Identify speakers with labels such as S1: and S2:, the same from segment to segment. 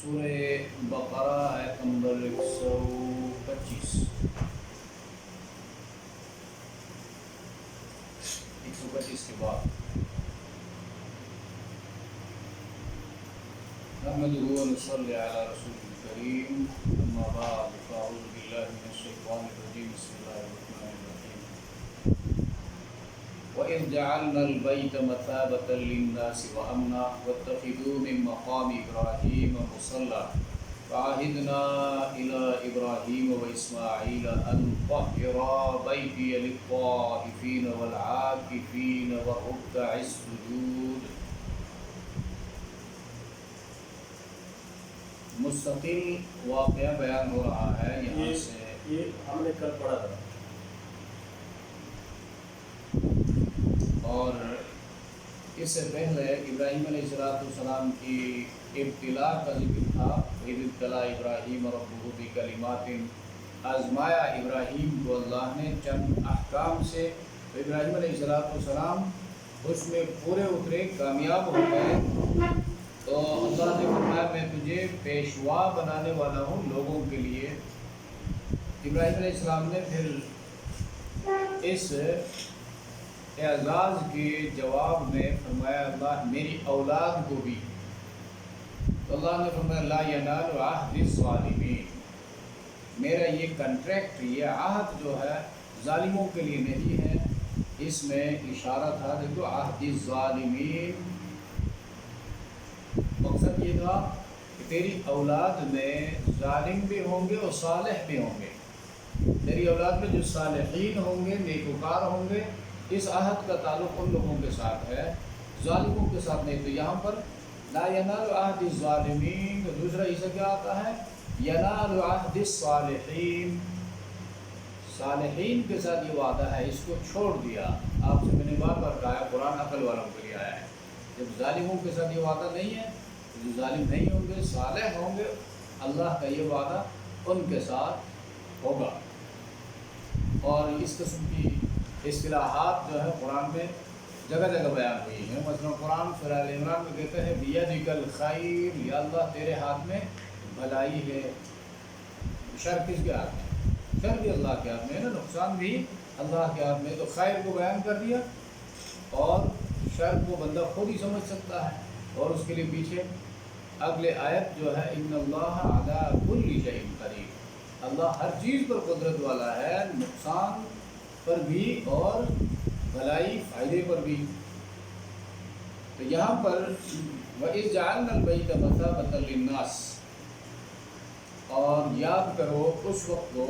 S1: سورہ بقرہ آیت نمبر 125 کے بعد نحمده ونصلي على رسول الكريم اما بعد فاعوذ بالله من الشيطان الرجيم بسم الله الرحمن الرحيم وإذ جعلنا البيت مثابة للناس وأمنا واتخذوا من مقام إبراهيم مصلى وعهدنا إلى إبراهيم وإسماعيل أن طهرا بيتي للطائفين والعاكفين والركع السجود. مستقل واقعہ بیان ہو رہا ہے یہاں سے.
S2: یہ ہم نے کل پڑھا تھا
S1: اور اس سے پہلے ابراہیم علیہ السلام کی ابتلا کا ذکر تھا. وَإِذِ ابْتَلَىٰ إِبْرَاهِيمَ رَبُّهُ بِكَلِمَاتٍ آزمایا ابراہیم کو اللہ نے چند احکام سے. تو ابراہیم علیہ السلام اس میں پورے اترے، کامیاب ہو گئے. تو اللہ نے فرمایا میں تجھے پیشوا بنانے والا ہوں لوگوں کے لیے. ابراہیم علیہ السلام نے پھر اس اعزاز کے جواب میں فرمایا اللہ میری اولاد کو بھی. تو اللہ نے فرمایا لا ینال عہد الظالمین، میرا یہ کنٹریکٹ، یہ عہد جو ہے ظالموں کے لیے نہیں ہے. اس میں اشارہ تھا دیکھو عہد الظالمین. مقصد یہ تھا کہ تیری اولاد میں ظالم بھی ہوں گے اور صالح بھی ہوں گے. تیری اولاد میں جو صالحین ہوں گے، نیکوکار ہوں گے، اس عہد کا تعلق ان لوگوں کے ساتھ ہے، ظالموں کے ساتھ نہیں. تو یہاں پر لا ینال عہد الظالمین، تو دوسرا حصہ کیا آتا ہے؟ ینال عہد الصالحین. صالحین کے ساتھ یہ وعدہ ہے، اس کو چھوڑ دیا. آپ سے میں نے بار بار کہا ہے قرآن عقل والوں کے لیے آیا ہے. جب ظالموں کے ساتھ یہ وعدہ نہیں ہے، جو ظالم نہیں ہوں گے، صالح ہوں گے، اللہ کا یہ وعدہ ان کے ساتھ ہوگا. اور اس قسم کی اصطلاحات جو ہے قرآن میں جگہ جگہ بیان ہوئی ہیں. مثلا قرآن سورہ آل عمران میں کہتے ہیں بیدک الخیر، یا اللہ تیرے ہاتھ میں بھلائی ہے. شر کس کے ہاتھ میں؟ شر بھی اللہ کے ہاتھ میں ہے نا، نقصان بھی اللہ کے ہاتھ میں. تو خیر کو بیان کر دیا اور شر کو بندہ خود ہی سمجھ سکتا ہے. اور اس کے لیے پیچھے اگلے آیت جو ہے ان اللہ علی کل شیء قدیر، اللہ ہر چیز پر قدرت والا ہے، نقصان پر بھی اور بھلائی فائدے پر بھی. تو یہاں پر وَإِذْ جَعَلْنَا الْبَيْتَ مَثَابَةً لِلنَّاسِ، اور یاد کرو اس وقت کو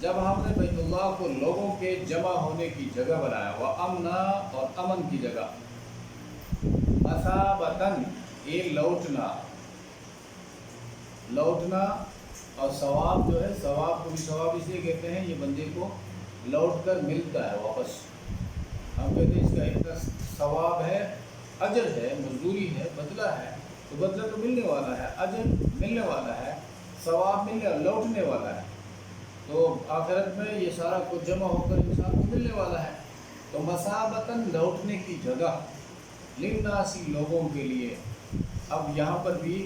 S1: جب ہم نے بیت اللہ کو لوگوں کے جمع ہونے کی جگہ بنایا. وَأَمْنًا، اور امن کی جگہ. مَثَابَةً، یہ لوٹنا اور ثواب جو ہے، ثواب کو بھی ثواب اس لیے کہتے ہیں یہ بندے کو لوٹ کر ملتا ہے واپس. ہم کہتے ہیں اس کا اتنا ثواب ہے، اجر ہے، مزدوری ہے، بدلہ ہے. تو بدلہ تو ملنے والا ہے، اجر ملنے والا ہے، ثواب ملنے لوٹنے والا ہے. تو آخرت میں یہ سارا کچھ جمع ہو کر انسان کو ملنے والا ہے. تو مثابتاً لوٹنے کی جگہ، للناس لوگوں کے لیے. اب یہاں پر بھی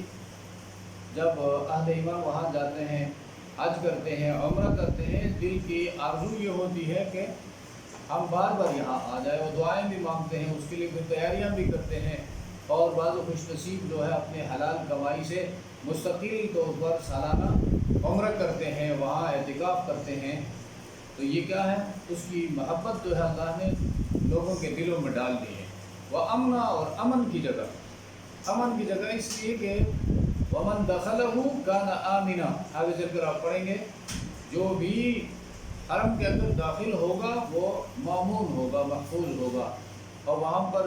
S1: جب اہل ایمان وہاں جاتے ہیں، حج کرتے ہیں، عمرہ کرتے ہیں، دل کی آرزو یہ ہوتی ہے کہ ہم بار بار یہاں آ جائیں. وہ دعائیں بھی مانگتے ہیں، اس کے لیے پھر تیاریاں بھی کرتے ہیں. اور بعض خوش نصیب جو ہے اپنے حلال کمائی سے مستقل طور پر سالانہ عمرہ کرتے ہیں، وہاں اعتکاف کرتے ہیں. تو یہ کیا ہے؟ اس کی محبت جو ہے اللہ نے لوگوں کے دلوں میں ڈال دی ہے. وہ امنا، اور امن کی جگہ. امن کی جگہ اس لیے کہ وَمَنْ دَخَلَهُ كَانَ آمِنًا، آگے چل کر آپ پڑھیں گے جو بھی حرم کے اندر داخل ہوگا وہ مامون ہوگا، محفوظ ہوگا. اور وہاں پر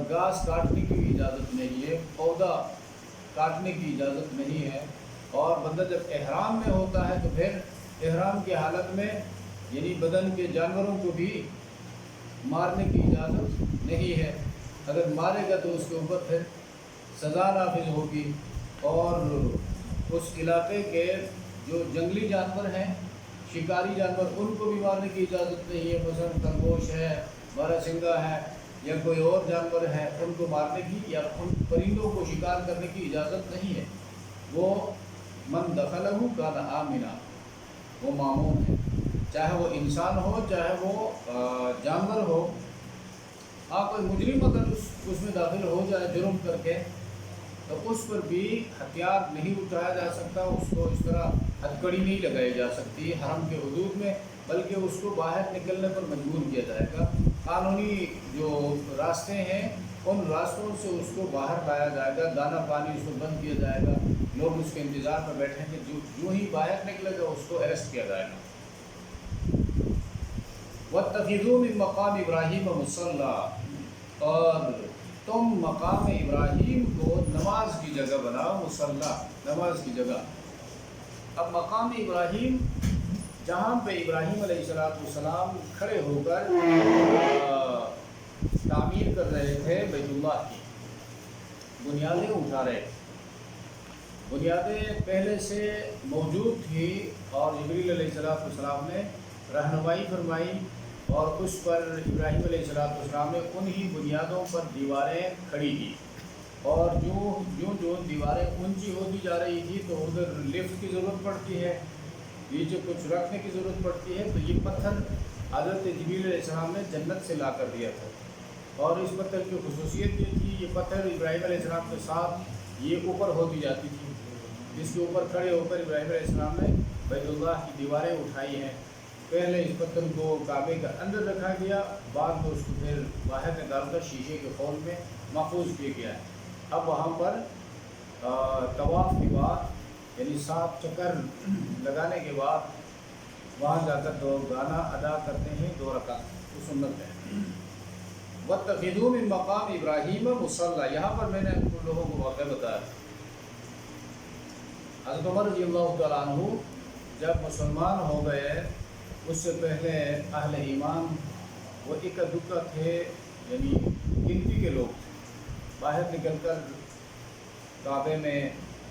S1: گھاس کاٹنے کی بھی اجازت نہیں ہے، پودا کاٹنے کی اجازت نہیں ہے. اور بندہ جب احرام میں ہوتا ہے تو پھر احرام کی حالت میں یعنی بدن کے جانوروں کو بھی مارنے کی اجازت نہیں ہے. اگر مارے گا تو اس کے اوپر پھر سزا نافذ ہوگی. اور اس علاقے کے جو جنگلی جانور ہیں، شکاری جانور، ان کو بھی مارنے کی اجازت نہیں ہے. مثلا خرگوش ہے، بارہ سنگا ہے، یا کوئی اور جانور ہے ان کو مارنے کی یا ان پرندوں کو شکار کرنے کی اجازت نہیں ہے۔ وہ من دخلہ کان آمنا، وہ مامون ہے، چاہے وہ انسان ہو چاہے وہ جانور ہو۔ ہاں کوئی مجرم اگر اس میں داخل ہو جائے جرم کر کے تو اس پر بھی ہتھیار نہیں اٹھایا جا سکتا، اس کو اس طرح ہتھکڑی نہیں لگائی جا سکتی حرم کے حدود میں، بلکہ اس کو باہر نکلنے پر مجبور کیا جائے گا۔ قانونی جو راستے ہیں ان راستوں سے اس کو باہر لایا جائے گا، دانہ پانی اس کو بند کیا جائے گا، لوگ اس کے انتظار میں بیٹھیں گے، جو ہی باہر نکلے گا اس کو اریسٹ کیا جائے گا۔ وَاتَّخِذُوا مِن مَقَامِ إِبْرَاهِيمَ مُصَلًّى، اور تم مقام ابراہیم کو نماز کی جگہ بناؤ، مصلی نماز کی جگہ۔ اب مقام ابراہیم جہاں پہ ابراہیم علیہ السلام کھڑے ہو کر تعمیر کر رہے تھے بیت اللہ کی، بنیادیں اٹھا رہے، بنیادیں پہلے سے موجود تھی اور جبریل علیہ السلام نے رہنمائی فرمائی اور اس پر ابراہیم علیہ السلام نے انہی بنیادوں پر دیواریں کھڑی کی، اور جو دیواریں اونچی ہوتی جا رہی تھی تو ادھر لفٹ کی ضرورت پڑتی ہے، نیچے کچھ رکھنے کی ضرورت پڑتی ہے، تو یہ پتھر حضرت جبریل علیہ السلام نے جنت سے لا کر دیا تھا، اور اس پتھر کی خصوصیت یہ تھی، یہ پتھر ابراہیم علیہ السلام کے ساتھ یہ اوپر ہوتی جاتی تھی، جس کے اوپر کھڑے ہو کر ابراہیم علیہ السلام نے بیت اللہ کی دیواریں اٹھائی ہیں۔ پہلے اس پتھر کو کعبے کے اندر رکھا گیا، بعد میں اس کو پھر باہر نکال کر شیشے کے خول میں محفوظ کیا گیا ہے۔ اب وہاں پر طواف کے بعد یعنی 7 چکر لگانے کے بعد وہاں جا کر 2 گانا ادا کرتے ہیں، 2 رکعت، وہ سنت ہے۔ وَاتَّخِذُوا مِن مَقَامِ إِبْرَاهِيمَ مُصَلًّى، یہاں پر میں نے ان لوگوں کو واقعہ بتایا۔ حضرت عمر رضی اللہ تعالیٰ عنہ جب مسلمان ہو گئے، اس سے پہلے اہل ایمان وہ اکا دکا تھے، یعنی گنتی کے لوگ تھے، باہر نکل کر کعبے میں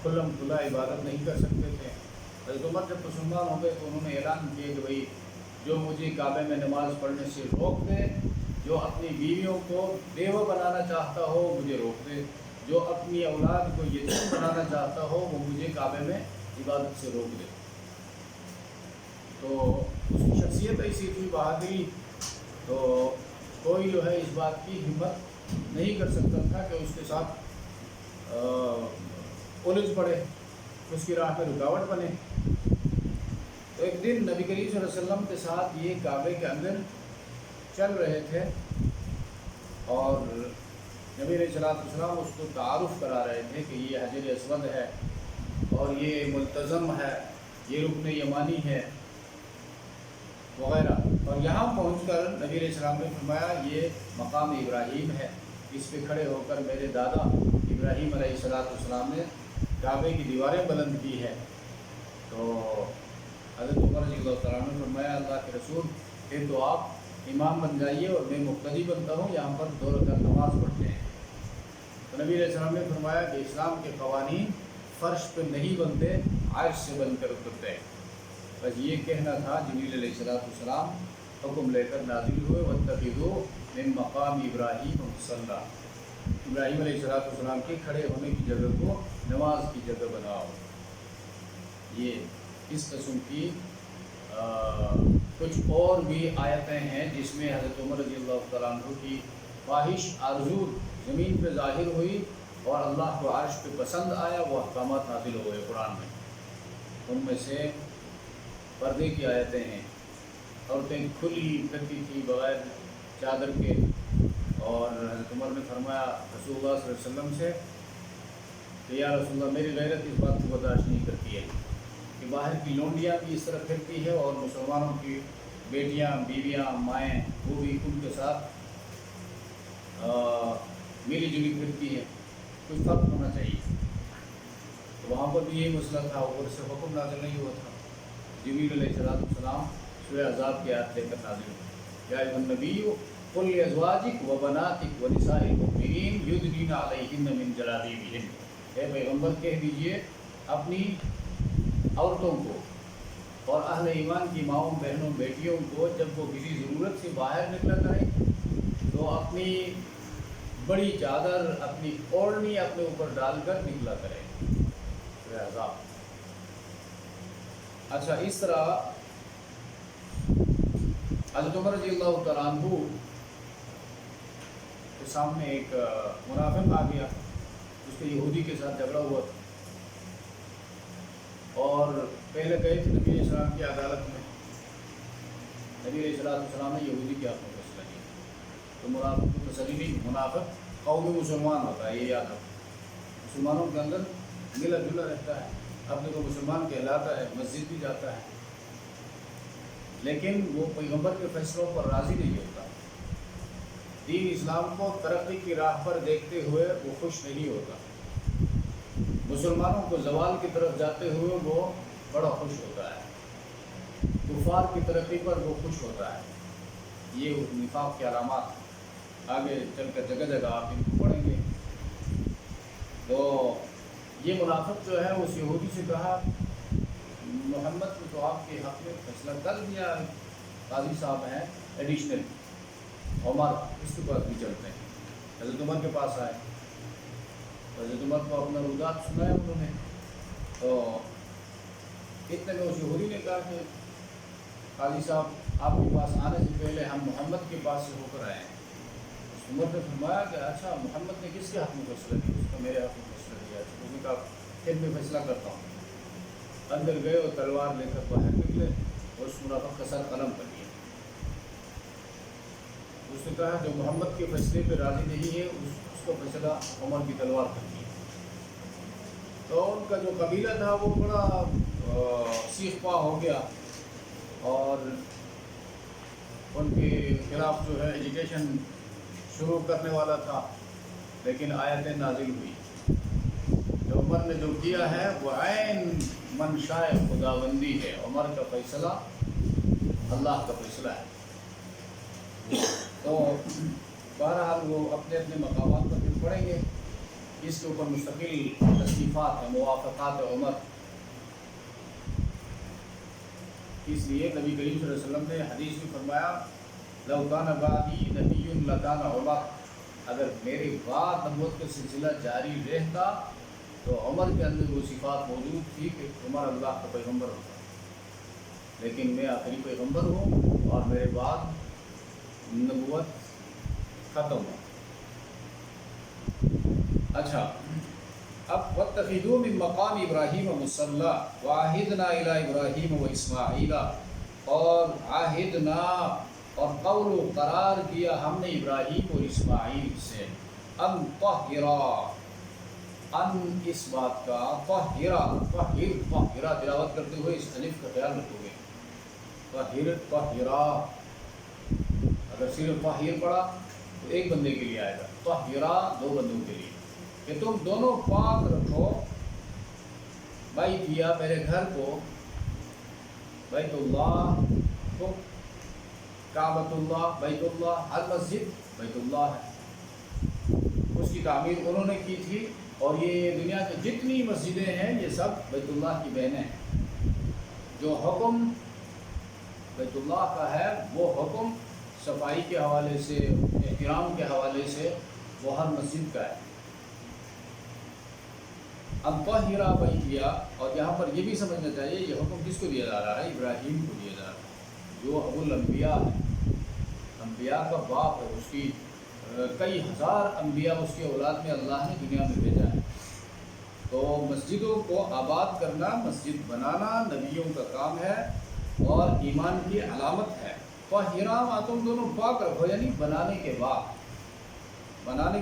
S1: کھلم کھلا عبادت نہیں کر سکتے تھے۔ حضرت عمر جب مسلمان ہو گئے تو انہوں نے اعلان کیا کہ بھئی جو مجھے کعبے میں نماز پڑھنے سے روک دے، جو اپنی بیویوں کو بیوہ بنانا چاہتا ہو مجھے روک دے، جو اپنی اولاد کو یتیم بنانا چاہتا ہو وہ مجھے کعبے میں عبادت سے روک دے۔ تو اس کی شخصیت ایسی تھی، بہادری، تو کوئی جو ہے اس بات کی ہمت نہیں کر سکتا تھا کہ اس کے ساتھ الجھ پڑے، اس کی راہ میں رکاوٹ بنے۔ تو ایک دن نبی کریم صلی اللہ علیہ وسلم کے ساتھ یہ کعبے کے اندر چل رہے تھے، اور نبی علیہ السلام اس کو تعارف کرا رہے تھے کہ یہ حجر اسود ہے اور یہ ملتزم ہے، یہ رکن یمانی ہے وغیرہ، اور یہاں پہنچ کر نبی علیہ السلام نے فرمایا یہ مقام ابراہیم ہے، اس پہ کھڑے ہو کر میرے دادا ابراہیم علیہ السلام نے کعبے کی دیواریں بلند کی ہے۔ تو حضرت عمر رضی اللہ تعالیٰ نے فرمایا اللہ کے رسول پھر تو آپ امام بن جائیے اور میں مقتدی بنتا ہوں، یہاں پر 2 رکعت نماز پڑھتے ہیں۔ تو نبی علیہ السلام نے فرمایا کہ اسلام کے قوانین فرش پہ نہیں بنتے، عرش سے بن کر اترتے ہیں۔ بس یہ کہنا تھا، جبریل علیہ السلام حکم لے کر نازل ہوئے، وَاتَّخِذُوا مِن مَقَامِ إِبْرَاهِيمَ مُصَلًّى، ابراہیم علیہ السلام کے کھڑے ہونے کی جگہ کو نماز کی جگہ بناؤ۔ یہ اس قسم کی کچھ اور بھی آیتیں ہیں جس میں حضرت عمر رضی اللہ تعالیٰ عنہ کی خواہش آرزو زمین پہ ظاہر ہوئی اور اللہ کو عرش پہ پسند آیا، وہ احکامات نازل ہوئے قرآن میں۔ ان میں سے پردے کی آیتیں ہیں، عورتیں کھلی پھرتی تھی بغیر چادر کے، اور حضرت عمر نے فرمایا رسول اللہ صلی اللہ علیہ وسلم سے کہ یا رسول اللہ میری غیرت اس بات کو برداشت نہیں کرتی ہے کہ باہر کی لونڈیاں بھی اس طرح پھرتی ہے اور مسلمانوں کی بیٹیاں، بیویاں، مائیں وہ بھی ان کے ساتھ ملی جلی پھرتی ہے، کچھ فرق ہونا چاہیے۔ تو وہاں پر بھی یہی مسئلہ تھا، اوپر سے حکم نازل نہیں ہوا تھا۔ جبریل علیہ السلام سورہ احزاب کی آیت لے کر نازل ہوئی، یا ایھا النبی قل لازواجک وبناتک ونساء المؤمنین یدنین علیہن من جلابیبہن، اے پیغمبر کہہ دیجئے اپنی عورتوں کو اور اہل ایمان کی ماؤں، بہنوں، بیٹیوں کو جب وہ کسی ضرورت سے باہر نکلا کریں تو اپنی بڑی چادر اپنی اوڑھنی اپنے اوپر ڈال کر نکلا کرے لہذا۔ اچھا، اس طرح حضرت عمر رضی اللہ تعالیٰ عنہ کے سامنے ایک منافق آ گیا، اس کے یہودی کے ساتھ جھگڑا ہوا تھا، اور پہلے گئے تھے نبی علیہ السلام کی عدالت میں، نبی علیہ السلام نے یہودی کے حق میں فیصلہ کیا، تو منافق کو تسلی دی۔ منافق قوم مسلمان ہوتا ہے، یہ یاد رکھو، مسلمانوں کے اندر ملا جلا رہتا ہے، اپنے کو مسلمان کہلاتا ہے، مسجد بھی جاتا ہے، لیکن وہ پیغمبر کے فیصلوں پر راضی نہیں ہوتا، دین اسلام کو ترقی کی راہ پر دیکھتے ہوئے وہ خوش نہیں ہوتا، مسلمانوں کو زوال کی طرف جاتے ہوئے وہ بڑا خوش ہوتا ہے، کفار کی ترقی پر وہ خوش ہوتا ہے۔ یہ نفاق کی علامات آگے چل کر جگہ جگہ آپ ان کو پڑھیں گے۔ تو یہ منافق جو ہے اس یہودی سے کہا، محمد کو تو آپ کے حق میں فیصلہ کر دیا، قاضی صاحب ہیں ایڈیشنل، عمر اس کے پاس بھی چلتے ہیں۔ حضرت عمر کے پاس آئے، حضرت عمر کو اپنا رودات سنایا انہوں نے، تو اتنے میں اس یہودی نے کہا کہ قاضی صاحب آپ کے پاس آنے سے پہلے ہم محمد کے پاس سے ہو کر آئے ہیں۔ اس عمر نے فرمایا کہ اچھا، محمد نے کس کے حق میں فیصلہ کیا؟ اس کا میرے حق میں فیصلہ کیا۔ اس نے کہا پھر میں فیصلہ کرتا ہوں۔ اندر گئے اور تلوار لے کر باہر نکلے اور اس منافق کا سر قلم کر دیا۔ اس نے کہا جو محمد کے فیصلے پہ راضی نہیں ہے اس کو فیصلہ عمر کی تلوار کر دیا۔ تو ان کا جو قبیلہ تھا وہ بڑا سیخ پا ہو گیا، اور ان کے خلاف جو ہے ایجوکیشن شروع کرنے والا تھا، لیکن آیتیں نازل ہوئی۔ جو عمر نے جو کیا ہے وہ عین منشاء خداوندی ہے، عمر کا فیصلہ اللہ کا فیصلہ ہے۔ تو بہرحال وہ اپنے اپنے مقامات پر پھر پڑھیں گے، اس کے اوپر مستقل تصنیفات ہیں، موافقات عمر۔ اس لیے نبی کریم صلی اللہ علیہ وسلم نے حدیث میں فرمایا لو کان بعدی نبی لکان عمر، اگر میرے بعد نبوت کا سلسلہ جاری رہتا تو عمر کے اندر وہ صفات موجود تھی کہ عمر اللہ کا پیغمبر ہوتا، لیکن میں آخری پیغمبر ہوں اور میرے بعد نبوت ختم ہو۔ اچھا، اب واتخذوا من مقام ابراہیم مصلی وعہدنا الی ابراہیم و اسماعیل، اور عہدنا اور قول و قرار کیا ہم نے ابراہیم اور اسماعیل سے، ان طہرا، ان اس بات کا، طہرا طہرا تلاوت کرتے ہوئے اس الف کا خیال رکھو گے، طہرا، اگر صرف طاہر پڑھا تو ایک بندے کے لیے آئے گا، طہرا دو بندوں کے لیے، کہ تم دونوں پاک رکھو بیت کیا میرے گھر کو، بیت اللہ کو، کعبۃ اللہ، بیت اللہ، ہر مسجد بیت اللہ ہے، اس کی تعمیر انہوں نے کی تھی، اور یہ دنیا کی جتنی مسجدیں ہیں یہ سب بیت اللہ کی بہنیں ہیں۔ جو حکم بیت اللہ کا ہے وہ حکم صفائی کے حوالے سے، احترام کے حوالے سے وہ ہر مسجد کا ہے۔ اب طاہرہ بیتیا، اور یہاں پر یہ بھی سمجھنا چاہیے یہ حکم کس کو دیا جا رہا ہے؟ ابراہیم کو دیا جا رہا ہے، جو ابو الانبیاء ہے، انبیاء کا باپ ہے، اس کی کئی ہزار انبیاء اس کے اولاد میں اللہ نے دنیا میں بھیجا ہے۔ تو مسجدوں کو آباد کرنا، مسجد بنانا نبیوں کا کام ہے اور ایمان کی علامت ہے۔ طاہرہ تم دونوں پاک رکھو، یعنی بنانے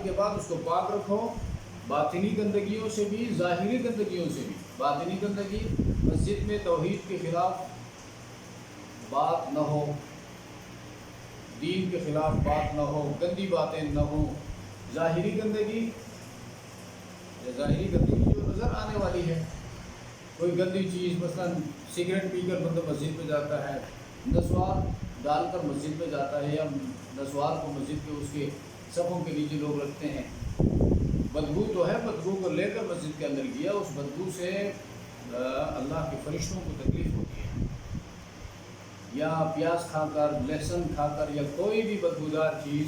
S1: کے بعد اس کو پاک رکھو، باطنی گندگیوں سے بھی، ظاہری گندگیوں سے بھی۔ باطنی گندگی، مسجد میں توحید کے خلاف بات نہ ہو، دین کے خلاف بات نہ ہو، گندی باتیں نہ ہوں۔ ظاہری گندگی جو نظر آنے والی ہے، کوئی گندی چیز، مثلا سگریٹ پی کر بندہ مسجد میں جاتا ہے، نسوار ڈال کر مسجد میں جاتا ہے، یا نسوار کو مسجد کے اس کے صفوں کے نیچے لوگ رکھتے ہیں، بدبو تو ہے، بدبو کو لے کر مسجد کے اندر گیا، اس بدبو سے اللہ کے فرشتوں کو تکلیف ہوتی ہے، یا پیاز کھا کر، لہسن کھا کر، یا کوئی بھی بدبودار چیز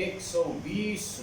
S1: 120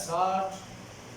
S1: 60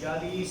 S1: 40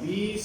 S1: 20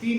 S1: 3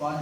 S1: 5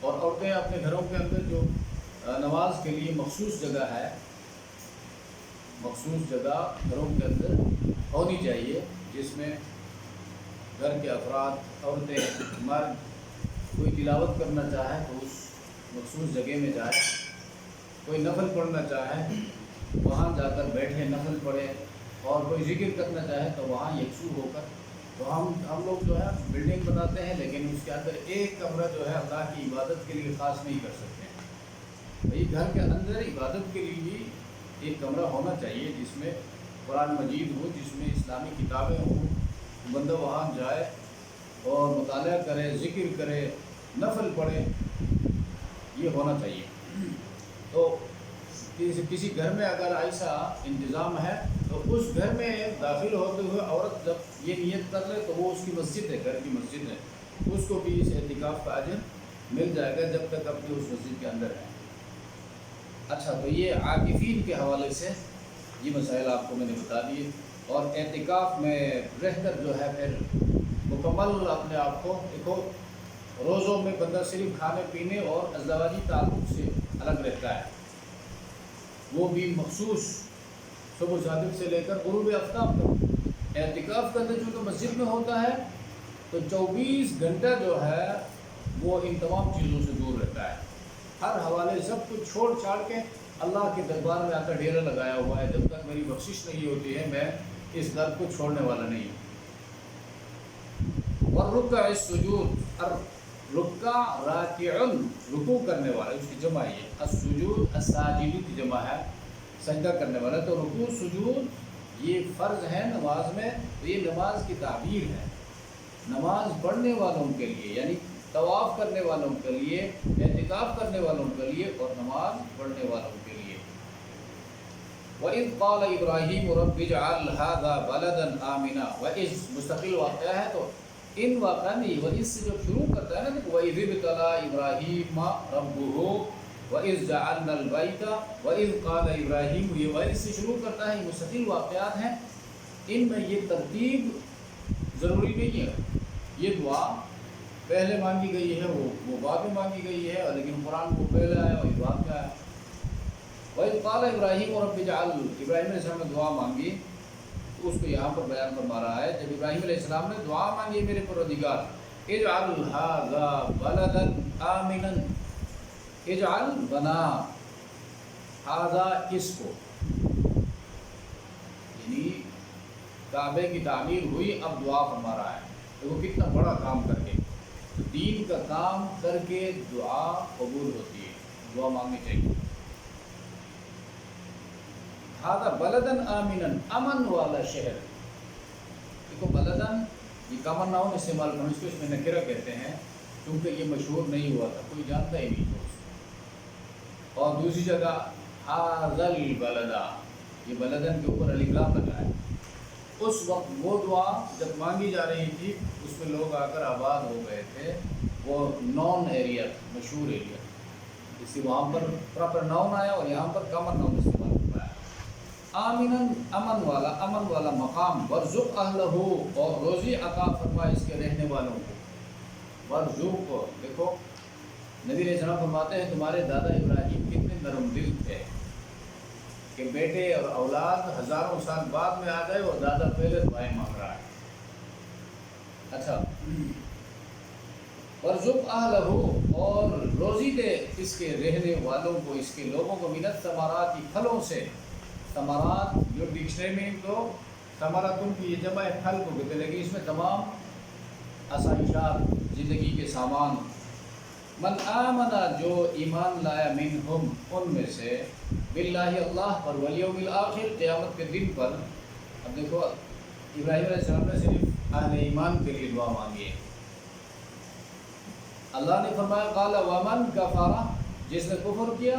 S1: اور عورتیں اپنے گھروں کے اندر جو نماز کے لیے مخصوص جگہ ہے، مخصوص جگہ گھروں کے اندر ہونی چاہیے، جس میں گھر کے افراد، عورتیں، مرد کوئی تلاوت کرنا چاہے تو اس مخصوص جگہ میں جائے، کوئی نفل پڑھنا چاہے وہاں جا کر بیٹھے نفل پڑھے، اور کوئی ذکر کرنا چاہے تو وہاں یکسو ہو کر۔ تو ہم لوگ جو ہے بلڈنگ بناتے ہیں لیکن اس کے اندر ایک کمرہ جو ہے اللہ کی عبادت کے لیے خاص نہیں کر سکتے ہیں۔ بھئی گھر کے اندر عبادت کے لیے بھی ایک کمرہ ہونا چاہیے جس میں قرآن مجید ہو، جس میں اسلامی کتابیں ہوں، بندہ وہاں جائے اور مطالعہ کرے، ذکر کرے، نفل پڑھے، یہ ہونا چاہیے۔ تو کسی گھر میں اگر ایسا انتظام ہے تو اس گھر میں داخل ہوتے ہوئے عورت جب یہ نیت کر لے تو وہ اس کی مسجد ہے، گھر کی مسجد ہے، اس کو بھی اس اعتکاف کا اجر مل جائے گا جب تک اپنی اس مسجد کے اندر ہے۔ اچھا، تو یہ عاکفین کے حوالے سے یہ مسائل آپ کو میں نے بتا دیے، اور اعتکاف میں رہ کر جو ہے پھر مکمل اپنے آپ کو دیکھو، روزوں میں بندہ صرف کھانے پینے اور ازدواجی تعلق سے الگ رہتا ہے، وہ بھی مخصوص صبح صادق سے لے کر غروب آفتاب تک۔ اعتکاف کے اندر چونکہ مسجد میں ہوتا ہے تو 24 گھنٹہ جو ہے وہ ان تمام چیزوں سے دور رہتا ہے، ہر حوالے سب کچھ چھوڑ چھاڑ کے اللہ کے دربار میں آ کر ڈیرا لگایا ہوا ہے، جب تک میری بخشش نہیں ہوتی ہے میں اس در کو چھوڑنے والا نہیں ہوں۔ والرکع السجود، رکع راکعن، رکوع کرنے والا، اس کی جمع ہے، السجود الساجد کی جمع ہے، سجدہ کرنے والا۔ تو رکوع سجود یہ فرض ہے نماز میں، تو یہ نماز کی تعبیر ہے نماز پڑھنے والوں کے لیے، یعنی طواف کرنے والوں کے لیے، اعتکاف کرنے والوں کے لیے، اور نماز پڑھنے والوں کے لیے۔ وَإِذْ قَالَ إِبْرَاهِيمُ رَبِّ اجْعَلْ هَذَا بَلَدًا آمِنًا، وَإِذْ مستقل واقعہ ہے، تو ان واقعہ میں وَإِذْ سے جو شروع کرتا ہے نا، کہ وَإِذِ ابْتَلَىٰ إِبْرَاهِيمَ رَبُّهُ وَإِذْ جَعَلْنَا الْبَيْتَ وَإِذْ قَالَ إِبْرَاهِيمُ، یہ وَإِذْ سے شروع کرتا ہے، یہ مستقل واقعات ہیں، ان میں یہ ترتیب ضروری نہیں ہے، یہ دعا پہلے مانگی گئی ہے، وہ بعد میں مانگی گئی ہے، لیکن قرآن کو پہلے آیا اور بعد میں آیا۔ وَإِذْ قَالَ إِبْرَاهِيمُ رَبِّ اجْعَلْ، ابراہیم علیہ السلام نے دعا مانگی تو اس کو یہاں پر بیان فرما رہا ہے، جب ابراہیم علیہ السلام نے دعا مانگی میرے پروردگار، اجعل هذا بلدا آمنا، اجعل بنا، هذا اس کو، یعنی کعبے کی تعمیر ہوئی، اب دعا فرما رہا ہے، تو وہ کتنا بڑا کام کر کے، دین کا کام کر کے دعا قبول ہوتی ہے، دعا مانگنی چاہیے۔ ہذا بلدن آمنا، امن والا شہر، دیکھو بلدن یہ کامن ناؤن استعمال کرنا، اس کو اس میں نکرہ کہتے ہیں کیونکہ یہ مشہور نہیں ہوا تھا، کوئی جانتا ہی نہیں تھا اس کو۔ اور دوسری جگہ ھذا البلدہ، یہ بلدن کے اوپر الف لام لگا ہے، اس وقت وہ دعا جب مانگی جا رہی تھی اس میں لوگ آ کر آباد ہو گئے تھے، وہ نون ایریا، مشہور ایریا، اس سے وہاں پر پراپر ناؤن آیا اور یہاں پر کامن ناؤن استعمال ہوا ہے۔ آمنا، امن والا مقام، ورزق اہلہ، اور روزی عطا فرما اس کے رہنے والوں کو، ورزق، دیکھو نبی علیہ السلام فرماتے ہیں تمہارے دادا ابراہیم کتنے نرم دل تھے کہ بیٹے اور اولاد ہزاروں سال بعد میں آ گئے اور دادا پہلے دعائیں مانگ رہا ہے۔ اچھا، ورزق اہلہ، اور روزی دے اس کے رہنے والوں کو، اس کے لوگوں کو، من الثمرات، پھلوں سے، ثمرات جو ڈکشنری میں تو ثمراتن کی یہ جمع پھل کو کہتے ہیں، لیکن اس میں تمام آسائشات، زندگی کے سامان، من آمنا، جو ایمان لایا، منہم، ان میں سے، باللہ، اللہ پر، والیوم الآخر، قیامت کے دن پر۔ اب دیکھو ابراہیم علیہ السلام نے صرف اہل ایمان کے لیے دعا مانگی ہے، اللہ نے فرمایا قال ومن کفر، جس نے کفر کیا،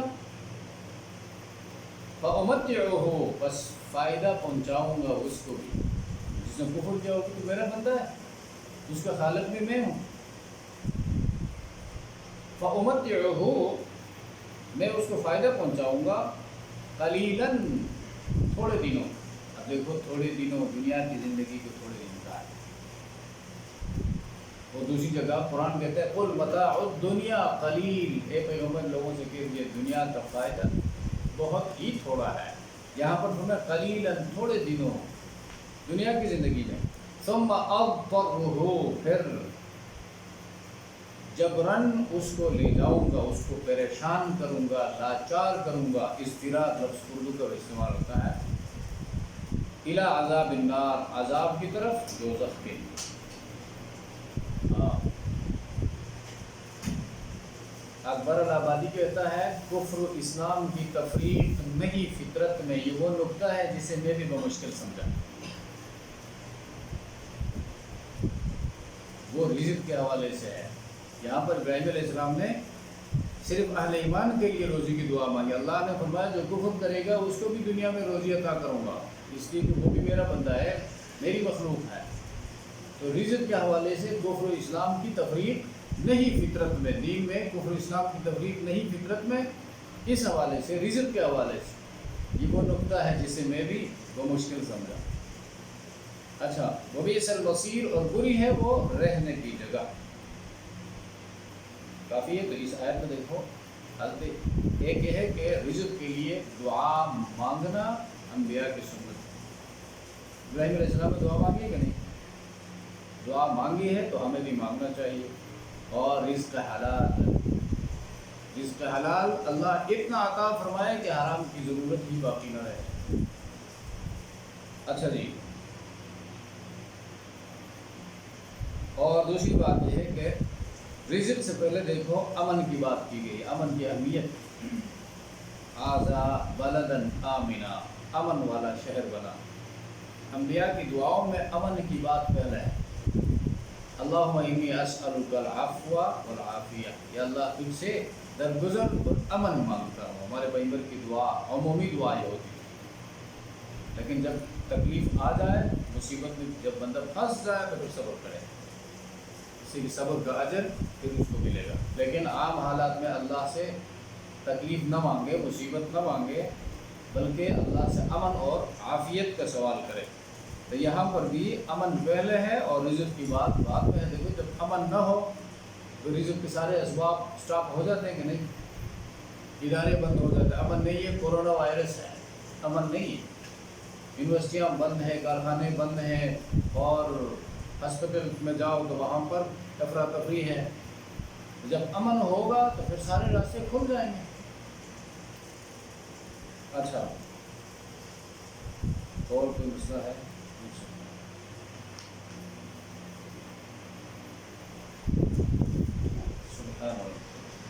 S1: فأمتعه، بس فائدہ پہنچاؤں گا اس کو بھی، جس نے کفر کیا وہ تو میرا بندہ ہے، اس کا خالق بھی میں ہوں، فأمتعه، میں اس کو فائدہ پہنچاؤں گا، قلیلاً، تھوڑے دنوں۔ اب دیکھو تھوڑے دنوں، دنیا کی زندگی کے تھوڑے دن کا ہے، اور دوسری جگہ قرآن کہتا ہے قل متاع الدنیا قلیل، اے پیغمبر لوگوں سے کہ یہ دنیا کا فائدہ بہت ہی تھوڑا ہے. یہاں پر فرمایا قلیلا، تھوڑے دنوں دنیا کی زندگی میں، ثم اضطرہ، پھر جبراً اس کو لے جاؤں گا، اس کو پریشان کروں گا، لاچار کروں گا. اضطرار لفظ اردو کا استعمال ہوتا ہے الی عذاب النار، عذاب کی طرف، دوزخ کے لیے. اکبر الآبادی کہتا ہے کفر و اسلام کی تفریق نہیں فطرت میں. یہ وہ نقطہ ہے جسے میں بھی بمشکل سمجھا. وہ رزق کے حوالے سے ہے. یہاں پر ابراہیم علیہ السلام نے صرف اہل ایمان کے لیے روزی کی دعا مانگی. اللہ نے فرمایا جو کفر کرے گا اس کو بھی دنیا میں روزی عطا کروں گا، اس لیے کہ وہ بھی میرا بندہ ہے، میری مخلوق ہے. تو رزق کے حوالے سے کفر و اسلام کی تفریق نہیں فطرت میں، دین میں کفر و اسلام کی تفریق نہیں فطرت میں. اس حوالے سے، رزق کے حوالے سے، یہ وہ نقطہ ہے جسے میں بھی بمشکل سمجھا. اچھا، وبئس المصیر، اور بری ہے وہ رہنے کی جگہ. کافی ہے. تو اس آیت میں دیکھو حالت ایک یہ ہے کہ رزق کے لیے دعا مانگنا انبیاء کی سنت. ابراہیم علیہ السلام نے دعا مانگی ہے کہ نہیں؟ دعا مانگی ہے تو ہمیں بھی مانگنا چاہیے. اور رزق حلال، رزق حلال اللہ اتنا عطا فرمائے کہ حرام کی ضرورت ہی باقی نہ رہے. اچھا جی، اور دوسری بات یہ ہے کہ رزق سے پہلے دیکھو امن کی بات کی گئی، امن کی اہمیت. آذا بلدن آمنا، امن والا شہر بنا. انبیاء کی دعاؤں میں امن کی بات پہلے ہے. اللہم انی اسألک العفو والعافیہ، یا اللہ تجھ سے درگزر اور امن مانگتا ہوں. ہمارے پیغمبر کی دعا عمومی دعا یہ ہوتی ہے، لیکن جب تکلیف آ جائے، مصیبت میں جب بندہ پھنس جائے تو پھر صبر کرے، اسی صبر کا اجر پھر اس کو ملے گا. لیکن عام حالات میں اللہ سے تکلیف نہ مانگے، مصیبت نہ مانگے، بلکہ اللہ سے امن اور عافیت کا سوال کرے. تو یہاں پر بھی امن پہلے ہے اور رزق کی بات بعد میں ہے. دیکھو جب امن نہ ہو تو رزق کے سارے اسباب سٹاپ ہو جاتے ہیں کہ نہیں، ادارے بند ہو جاتے ہیں. امن نہیں ہے، کورونا وائرس ہے، امن نہیں ہے. یونیورسٹیاں بند ہیں، کارخانے بند ہیں، اور ہاسپٹل میں جاؤ تو وہاں پر افراتفری ہے. جب امن ہوگا تو پھر سارے راستے کھل جائیں گے. اچھا، اور کوئی مسئلہ ہے؟